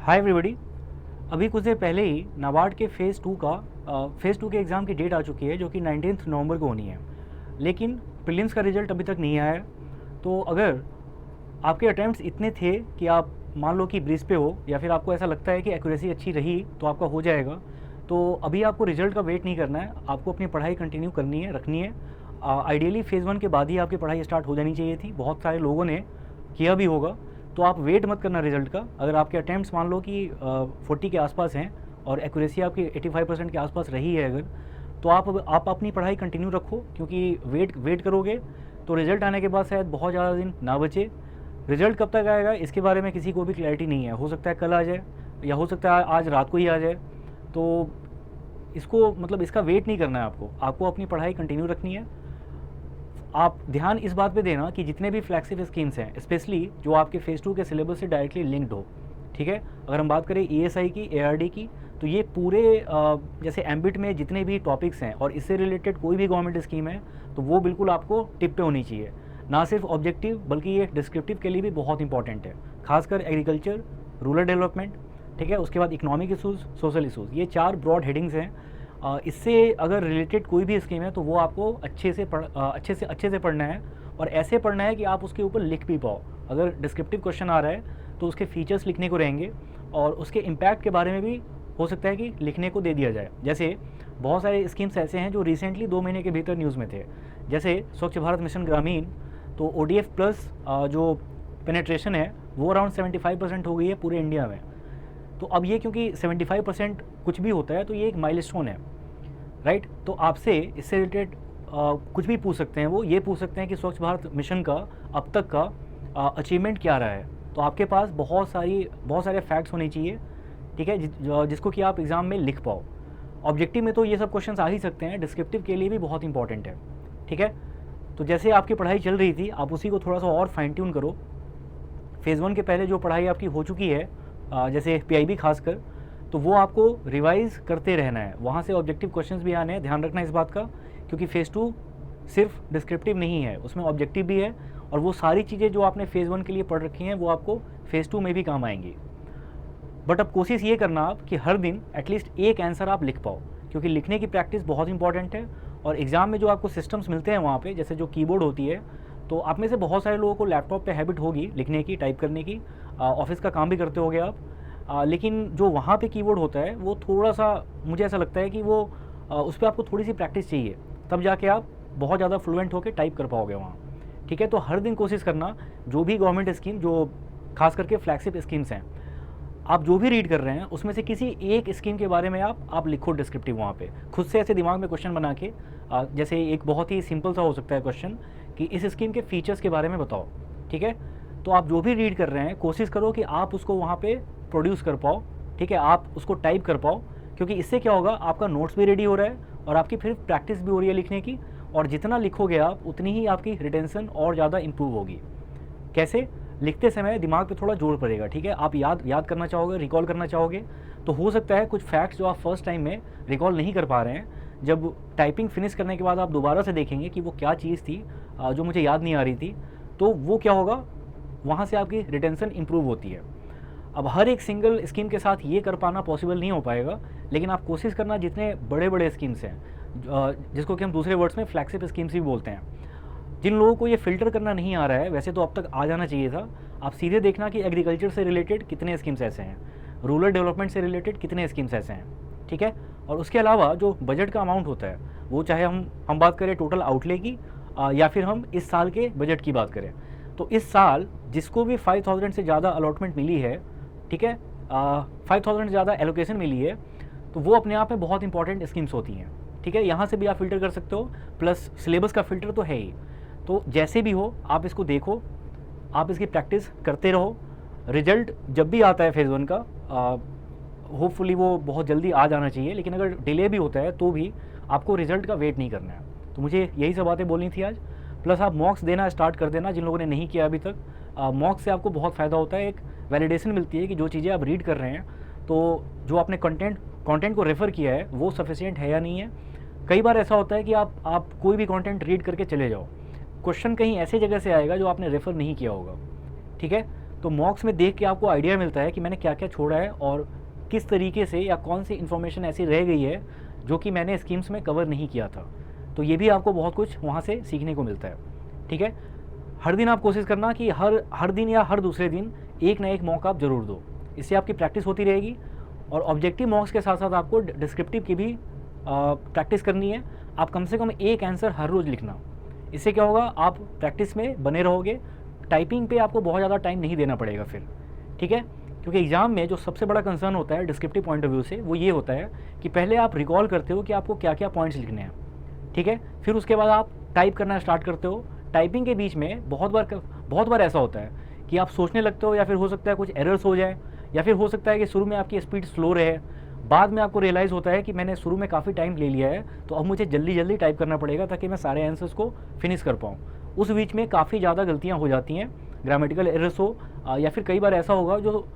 Hi everybody. अभी कुछ देर पहले ही नाबार्ड के फ़ेज़ टू के एग्ज़ाम की डेट आ चुकी है जो कि 19 नवंबर को होनी है, लेकिन प्रीलिम्स का रिज़ल्ट अभी तक नहीं आया है। तो अगर आपके अटेम्प्ट्स इतने थे कि आप मान लो कि ब्रीज पे हो या फिर आपको ऐसा लगता है कि एक्यूरेसी अच्छी रही तो आपका हो जाएगा, तो अभी आपको रिज़ल्ट का वेट नहीं करना है, आपको अपनी पढ़ाई कंटिन्यू करनी है, रखनी है। आइडियली फ़ेज़ 1 के बाद ही आपकी पढ़ाई स्टार्ट हो जानी चाहिए थी, बहुत सारे लोगों ने किया भी होगा। तो आप वेट मत करना रिज़ल्ट का। अगर आपके अटैम्प्ट्स मान लो कि 40 के आसपास हैं और एक्यूरेसी आपकी 85% के आसपास रही है अगर, तो आप अपनी पढ़ाई कंटिन्यू रखो, क्योंकि वेट करोगे तो रिज़ल्ट आने के बाद शायद बहुत ज़्यादा दिन ना बचे। रिज़ल्ट कब तक आएगा इसके बारे में किसी को भी क्लैरिटी नहीं है, हो सकता है कल आ जाए या हो सकता है आज रात को ही आ जाए। तो इसको मतलब इसका वेट नहीं करना है, आपको अपनी पढ़ाई कंटिन्यू रखनी है। आप ध्यान इस बात पे देना कि जितने भी फ्लैगशिप स्कीम्स हैं, स्पेशली जो आपके फ़ेज़ 2 के सिलेबस से डायरेक्टली लिंक्ड हो, ठीक है। अगर हम बात करें ईएसआई की, एआरडी की, तो ये पूरे जैसे एम्बिट में जितने भी टॉपिक्स हैं और इससे रिलेटेड कोई भी गवर्नमेंट स्कीम है तो वो बिल्कुल आपको टिप पे होनी चाहिए। ना सिर्फ ऑब्जेक्टिव बल्कि ये डिस्क्रिप्टिव के लिए भी बहुत इंपॉर्टेंट है, खासकर एग्रीकल्चर, रूरल डेवलपमेंट, ठीक है। उसके बाद इकोनॉमिक इशूज़, सोशल इशूज़, ये 4 ब्रॉड हेडिंग्स हैं। इससे अगर रिलेटेड कोई भी स्कीम है तो वो आपको अच्छे से पढ़ना है और ऐसे पढ़ना है कि आप उसके ऊपर लिख भी पाओ। अगर डिस्क्रिप्टिव क्वेश्चन आ रहा है तो उसके फीचर्स लिखने को रहेंगे और उसके इम्पैक्ट के बारे में भी हो सकता है कि लिखने को दे दिया जाए। जैसे बहुत सारे स्कीम्स ऐसे हैं जो रिसेंटली 2 महीने के भीतर न्यूज़ में थे, जैसे स्वच्छ भारत मिशन ग्रामीण। तो ओडीएफ प्लस जो पेनेट्रेशन है वो अराउंड 75% हो गई है पूरे इंडिया में। तो अब ये क्योंकि 75% कुछ भी होता है तो ये एक माइलस्टोन है, राइट। तो आपसे इससे रिलेटेड कुछ भी पूछ सकते हैं, वो ये पूछ सकते हैं कि स्वच्छ भारत मिशन का अब तक का अचीवमेंट क्या रहा है। तो आपके पास बहुत सारे फैक्ट्स होने चाहिए, ठीक है, जिसको कि आप एग्ज़ाम में लिख पाओ। ऑब्जेक्टिव में तो ये सब क्वेश्चंस आ ही सकते हैं, डिस्क्रिप्टिव के लिए भी बहुत इंपॉर्टेंट है, ठीक है। तो जैसे आपकी पढ़ाई चल रही थी आप उसी को थोड़ा सा और फाइन ट्यून करो। फ़ेज़ 1 के पहले जो पढ़ाई आपकी हो चुकी है, जैसे पीआईबी खासकर, तो वो आपको रिवाइज़ करते रहना है, वहाँ से ऑब्जेक्टिव क्वेश्चंस भी आने हैं, ध्यान रखना इस बात का। क्योंकि फ़ेज़ 2 सिर्फ डिस्क्रिप्टिव नहीं है, उसमें ऑब्जेक्टिव भी है और वो सारी चीज़ें जो आपने फ़ेज़ 1 के लिए पढ़ रखी हैं वो आपको फ़ेज़ 2 में भी काम आएंगी। बट अब कोशिश ये करना आप कि हर दिन एटलीस्ट एक आंसर आप लिख पाओ, क्योंकि लिखने की प्रैक्टिस बहुत इंपॉर्टेंट है। और एग्ज़ाम में जो आपको सिस्टम्स मिलते हैं वहाँ पे, जैसे जो कीबोर्ड होती है, तो आप में से बहुत सारे लोगों को लैपटॉप पे हैबिट होगी लिखने की, टाइप करने की, ऑफिस का काम भी करते होगे आप। लेकिन जो वहाँ पे कीबोर्ड होता है वो थोड़ा सा, मुझे ऐसा लगता है कि वो उस पर आपको थोड़ी सी प्रैक्टिस चाहिए, तब जाके आप बहुत ज़्यादा फ्लुएंट होकर टाइप कर पाओगे वहाँ, ठीक है। तो हर दिन कोशिश करना, जो भी गवर्नमेंट स्कीम, जो खास करके फ्लैगशिप स्कीम्स हैं, आप जो भी रीड कर रहे हैं उसमें से किसी एक स्कीम के बारे में आप लिखो डिस्क्रिप्टिव वहाँ पे, खुद से ऐसे दिमाग में क्वेश्चन बना के। जैसे एक बहुत ही सिंपल सा हो सकता है क्वेश्चन कि इस स्कीम के फीचर्स के बारे में बताओ, ठीक है। तो आप जो भी रीड कर रहे हैं कोशिश करो कि आप उसको वहाँ पे प्रोड्यूस कर पाओ, ठीक है, आप उसको टाइप कर पाओ, क्योंकि इससे क्या होगा, आपका नोट्स भी रेडी हो रहा है और आपकी फिर प्रैक्टिस भी हो रही है लिखने की। और जितना लिखोगे आप उतनी ही आपकी रिटेंशन और ज़्यादा इंप्रूव होगी। कैसे? लिखते समय दिमाग पे थोड़ा जोर पड़ेगा, ठीक है। आप याद करना चाहोगे, रिकॉल करना चाहोगे, तो हो सकता है कुछ फैक्ट्स जो आप फर्स्ट टाइम में रिकॉल नहीं कर पा रहे हैं, जब टाइपिंग फिनिश करने के बाद आप दोबारा से देखेंगे कि वो क्या चीज़ थी जो मुझे याद नहीं आ रही थी, तो वो क्या होगा, वहाँ से आपकी रिटेंशन इंप्रूव होती है। अब हर एक सिंगल स्कीम के साथ ये कर पाना पॉसिबल नहीं हो पाएगा, लेकिन आप कोशिश करना, जितने बड़े बड़े स्कीम्स हैं, जिसको कि हम दूसरे वर्ड्स में फ्लैगशिप स्कीम्स भी बोलते हैं, जिन लोगों को ये फ़िल्टर करना नहीं आ रहा है, वैसे तो अब तक आ जाना चाहिए था। आप सीधे देखना कि एग्रीकल्चर से रिलेटेड कितने स्कीम्स ऐसे हैं, रूरल डेवलपमेंट से रिलेटेड कितने स्कीम्स ऐसे हैं, ठीक है। और उसके अलावा जो बजट का अमाउंट होता है, वो चाहे हम बात करें टोटल आउटले की या फिर हम इस साल के बजट की बात करें, तो इस साल जिसको भी 5000 से ज़्यादा अलॉटमेंट मिली है, ठीक है, 5000 से ज़्यादा एलोकेशन मिली है, तो वो अपने आप में बहुत इंपॉर्टेंट स्कीम्स होती हैं, ठीक है। यहाँ से भी आप फ़िल्टर कर सकते हो, प्लस सिलेबस का फ़िल्टर तो है ही। तो जैसे भी हो आप इसको देखो, आप इसकी प्रैक्टिस करते रहो। रिजल्ट जब भी आता है फ़ेज़ 1 का, होपफुली वो बहुत जल्दी आ जाना चाहिए, लेकिन अगर डिले भी होता है तो भी आपको रिज़ल्ट का वेट नहीं करना है। तो मुझे यही सब बातें बोलनी थी आज। प्लस आप मॉक्स देना स्टार्ट कर देना, जिन लोगों ने नहीं किया अभी तक। मॉक्स से आपको बहुत फ़ायदा होता है, एक वैलिडेशन मिलती है कि जो चीज़ें आप रीड कर रहे हैं, तो जो आपने कंटेंट को रेफ़र किया है वो सफिशिएंट है या नहीं है। कई बार ऐसा होता है कि आप कोई भी कंटेंट रीड करके चले जाओ, क्वेश्चन कहीं ऐसे जगह से आएगा जो आपने रेफ़र नहीं किया होगा, ठीक है। तो मॉक्स में देख के आपको आइडिया मिलता है कि मैंने क्या क्या छोड़ा है और किस तरीके से या कौन सी इन्फॉर्मेशन ऐसी रह गई है जो कि मैंने स्कीम्स में कवर नहीं किया था। तो ये भी आपको बहुत कुछ वहाँ से सीखने को मिलता है। ठीक है, हर दिन आप कोशिश करना कि हर दिन या हर दूसरे दिन एक ना एक मॉक आप ज़रूर दो। इससे आपकी प्रैक्टिस होती रहेगी और ऑब्जेक्टिव मॉक्स के साथ साथ आपको डिस्क्रिप्टिव की भी प्रैक्टिस करनी है। आप कम से कम एक आंसर हर रोज़ लिखना। इससे क्या होगा, आप प्रैक्टिस में बने रहोगे। टाइपिंग पे आपको बहुत ज़्यादा टाइम नहीं देना पड़ेगा फिर। ठीक है, क्योंकि एग्ज़ाम में जो सबसे बड़ा कंसर्न होता है डिस्क्रिप्टिव पॉइंट ऑफ व्यू से, वो ये होता है कि पहले आप रिकॉल करते हो कि आपको क्या क्या पॉइंट्स लिखने हैं। ठीक है, फिर उसके बाद आप टाइप करना स्टार्ट करते हो। टाइपिंग के बीच में बहुत बार ऐसा होता है कि आप सोचने लगते हो, या फिर हो सकता है कुछ एरर्स हो जाए, या फिर हो सकता है कि शुरू में आपकी स्पीड स्लो रहे, बाद में आपको रियलाइज़ होता है कि मैंने शुरू में काफ़ी टाइम ले लिया है, तो अब मुझे जल्दी जल्दी टाइप करना पड़ेगा ताकि मैं सारे आंसर्स को फिनिश कर पाऊँ। उस बीच में काफ़ी ज़्यादा गलतियाँ हो जाती हैं, ग्रामेटिकल एरर्स हो, या फिर कई बार ऐसा होगा जो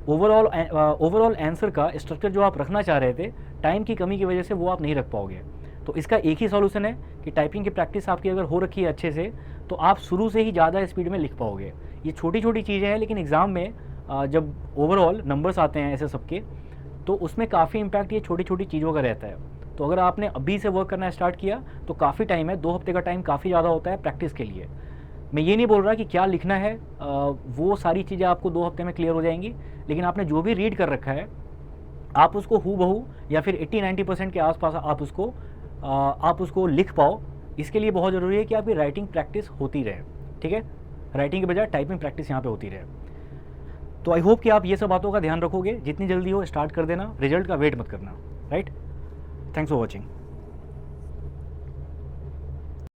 ओवरऑल आंसर का स्ट्रक्चर जो आप रखना चाह रहे थे, टाइम की कमी की वजह से वो आप नहीं रख पाओगे। तो इसका एक ही सॉल्यूशन है कि टाइपिंग की प्रैक्टिस आपकी अगर हो रखी है अच्छे से, तो आप शुरू से ही ज़्यादा स्पीड में लिख पाओगे। ये छोटी छोटी चीज़ें हैं, लेकिन एग्ज़ाम में जब ओवरऑल नंबर्स आते हैं ऐसे सबके, तो उसमें काफ़ी इम्पैक्ट ये छोटी छोटी चीज़ों का रहता है। तो अगर आपने अभी से वर्क करना स्टार्ट किया तो काफ़ी टाइम है, 2 हफ्ते का टाइम काफ़ी ज़्यादा होता है प्रैक्टिस के लिए। मैं ये नहीं बोल रहा कि क्या लिखना है, वो सारी चीज़ें आपको 2 हफ्ते में क्लियर हो जाएंगी, लेकिन आपने जो भी रीड कर रखा है आप उसको हूबहू या फिर 80-90% के आसपास आप उसको लिख पाओ। इसके लिए बहुत ज़रूरी है कि आपकी राइटिंग प्रैक्टिस होती रहे। ठीक है, राइटिंग के बजाय टाइपिंग प्रैक्टिस यहाँ पे होती रहे। तो आई होप कि आप ये सब बातों का ध्यान रखोगे। जितनी जल्दी हो स्टार्ट कर देना, रिजल्ट का वेट मत करना। Right, thanks for watching.